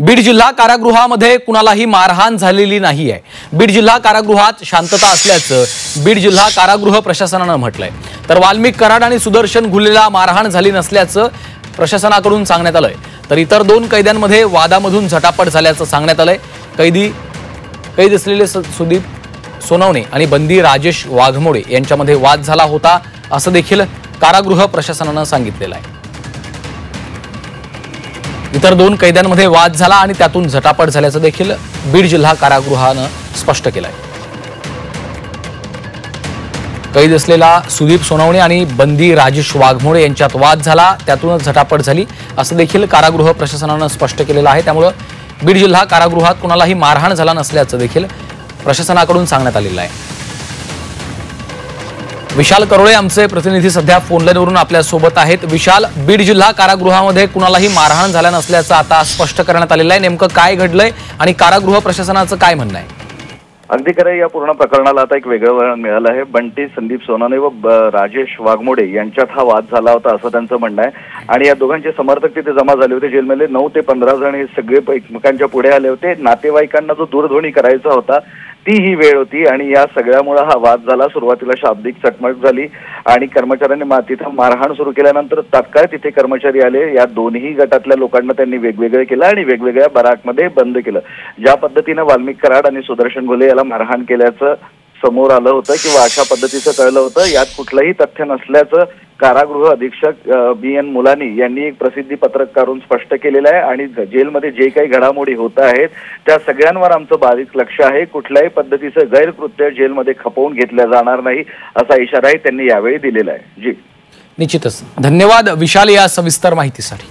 बीड जिल्हा कारागृहामध्ये कुणालाही मारहाण झालेली नाहीये। बीड जिल्हा कारागृहात शांतता असल्याचं बीड जिल्हा कारागृह प्रशासनानं म्हटलंय। तर वाल्मिक कराड आणि सुदर्शन घुलेला मारहाण झाली नसल्याचं प्रशासनाकडून सांगण्यात आलंय। तर इतर 2 कैद्यांमध्ये वादामधून झटापट झाल्याचं सांगण्यात आलंय। कैद असलेले सुदीप सोनवणे आणि बंदी राजेश वाघमोडे यांच्यामध्ये वाद झाला होता असं देखील कारागृह प्रशासनानं सांगितलेलं आहे। इतर 2 कैद्यांमध्ये वाद झाला आणि त्यातून झटापट झाल्याचं देखील बीड जिल्हा कारागृहानं स्पष्ट केलंय। कैद असलेला सुदीप सोनवणे आणि बंदी राजेश वाघमोडे यांच्यात वाद झाला, त्यातूनच झटापट झाली असं देखील कारागृह प्रशासनानं स्पष्ट केलेलं आहे। त्यामुळे बीड जिल्हा कारागृहात कुणालाही मारहाण झाला नसल्याचं देखील प्रशासनाकडून सांगण्यात आलेलं आहे। विशाल करोळे आमचे प्रतिनिधी सध्या फोनलाईनवरून आपल्या सोबत आहेत। विशाल, बीड जिल्हा कारागृहामध्ये कुणालाही मारहाण झाला नसल्याचं आता स्पष्ट करण्यात आलेलं आहे। नेमकं काय घडलंय आणि कारागृह प्रशासनाचं काय म्हणणं आहे? अगदी खरं, या पूर्ण प्रकरणाला आता एक वेगळं वळण मिळालं आहे। बंटी संदीप सोनवणे व राजेश वाघमोडे यांच्यात हा वाद झाला होता असं त्यांचं म्हणणं आहे आणि या दोघांचे समर्थक तिथे जमा झाले होते। जेलमध्ये 9 ते 15 जण हे सगळे एकमेकांच्या पुढे आले होते। नातेवाईकांना जो दूरध्वनी करायचा होता ती ही वेळ होती आणि या सगळ्यामुळे हा वाद झाला। सुरुवातीला शाब्दिक चकमक झाली आणि कर्मचाऱ्यांनी तिथं मारहाण सुरू केल्यानंतर तात्काळ तिथे कर्मचारी आले। या दोन्ही गटातल्या लोकांना त्यांनी वेगवेगळे केलं आणि वेगवेगळ्या बराकमध्ये बंद केलं। ज्या पद्धतीने वाल्मिक कराड आणि सुदर्शन घुले याला मारहाण केल्याचं समोर आलं होतं किंवा अशा पद्धतीचं कळलं होतं, यात कुठलंही तथ्य नसल्याचं कारागृह अधीक्षक BN मुलानी यांनी एक प्रसिद्धी पत्रक काढून स्पष्ट केलेलं आहे आणि जेलमध्ये जे काही घडामोडी होत आहेत त्या सगळ्यांवर आमचं बारीक लक्ष आहे। कुठल्याही पद्धतीचं गैरकृत्य जेलमध्ये खपवून घेतलं जाणार नाही असा इशाराही त्यांनी यावेळी दिलेला आहे। जी निश्चितच धन्यवाद विशाल या सविस्तर माहितीसाठी।